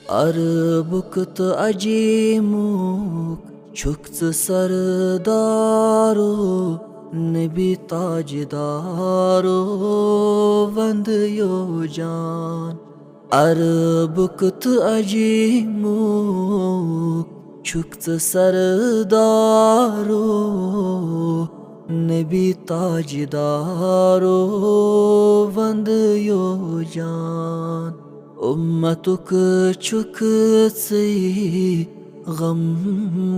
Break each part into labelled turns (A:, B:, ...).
A: अरबुक तो अजीमुक छुक सरदारो नबी ताजदारो वंद यो जान। अरबुक तो अजीमुक छुक सरदारो नबी ताजदारो वंद यो जान। उम्मतुक छुक गम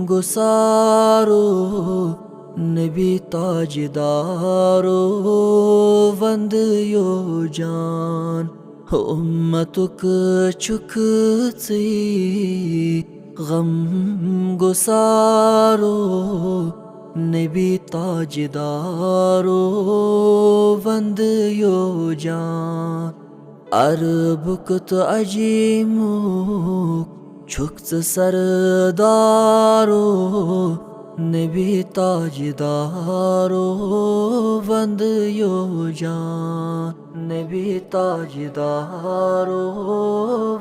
A: गुसारो नबी ताजदारो वंद यो जान। उम्मतुक छुक गम गुसारो नबी ताजदारो वंद यो जान। अरबुक तो अजीमुक छुक सरदारो नबी ताजदारो वंद यो जान। नबी ताजदारो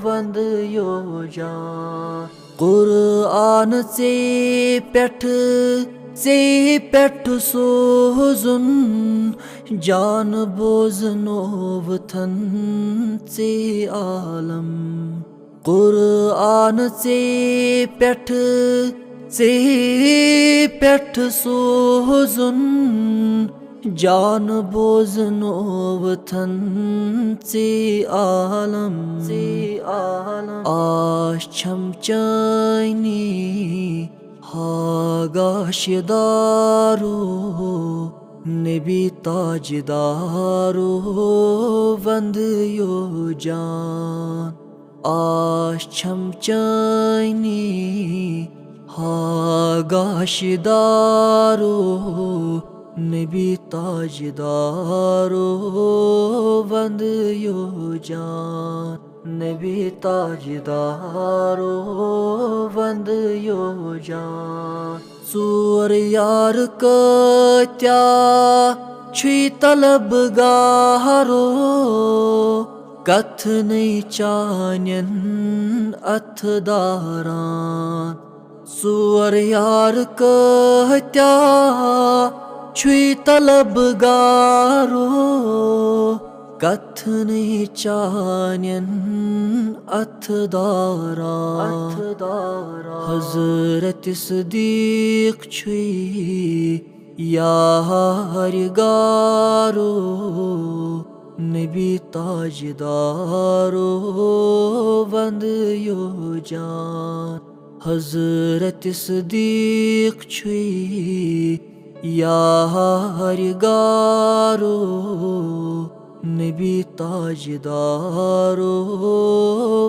A: वंद यो जान। कुरान से पेठ सोजुन जान बोजनो वतन से आलम। कुरान से पेठ सोजुन जान बोजनो वतन से आलम। आशम चैनी हागाशदारो नबी ताजदारो वंद यो जान। आशम चैनी हागाशदारो नबी ताजदारो वंद यो जान। नबी ताजदारो वंद यो जान। सूर यार कत्या छी तलबगारो कथ नहीं चान्यन अथ दारान। सूर यार कत्या छी तलबगारो कथ नहीं चान्यन अथ दारान। हजरत सदीक छी यार गारो नबी ताजदारो वंद यो जान। हजरत सदीक छी यार गारो नबी ताजदारो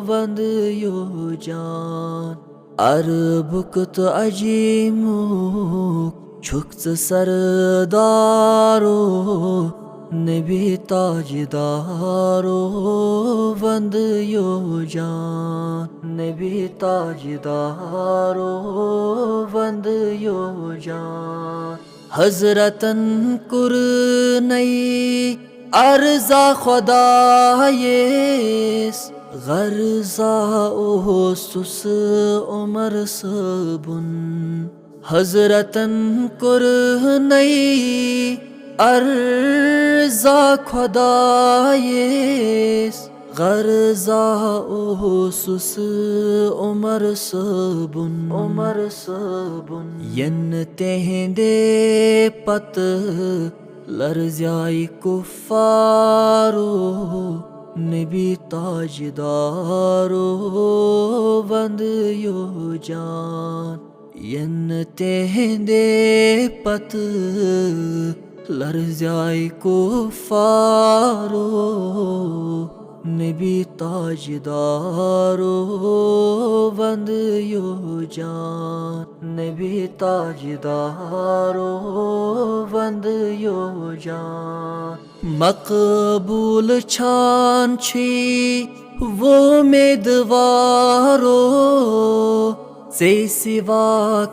A: वंद यो जान। अरबुक तो अजीमुक छुक सरदारो नबी ताजदारो वंद यो जान। नबी ताजदारो वंद यो जान। हजरतन कुरनई अर्जा खुदायेस गर्जा ओसुस उमर सबुन। हजरतन कुरनई अर्जा खुदायेस गर्जा ओसुस उमर सबुन। यन तेंदे पत लर्जाई कुफारो नबी ताजदारो वंद यो जान। यन तेंदे पत लर्जाई कुफारो नबी ताजदारो वंद यो जान। नबी ताजदारो वंद यो जान। मकबूल छान छी वो मेदवारो से सिवा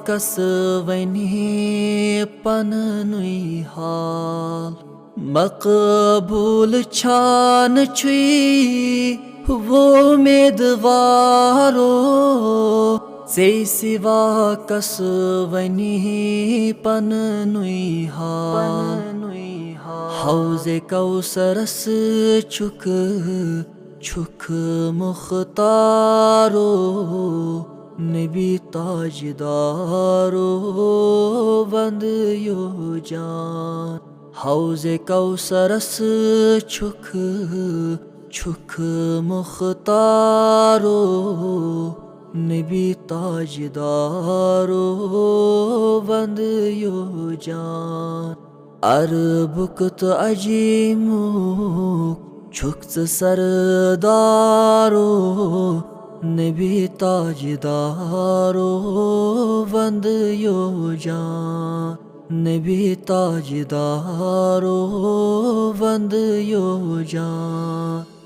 A: कस वनी पननुई हाल। मकबूल छान छी वो उम्मीदवारों से सिवा कस वनी पननुई हौज़े कौसरस छुक छुक मुख्तारो नबी ताजदारो वंद यो जान हौज़े कौसरस छुक छुक मुख्तारो नबी ताजदारो वंद यो जान अरबुकत अजीमुक छुक्स सरदारो नबी ताजदारो वंद यो जान नबी ताजदारो वंद यो जान।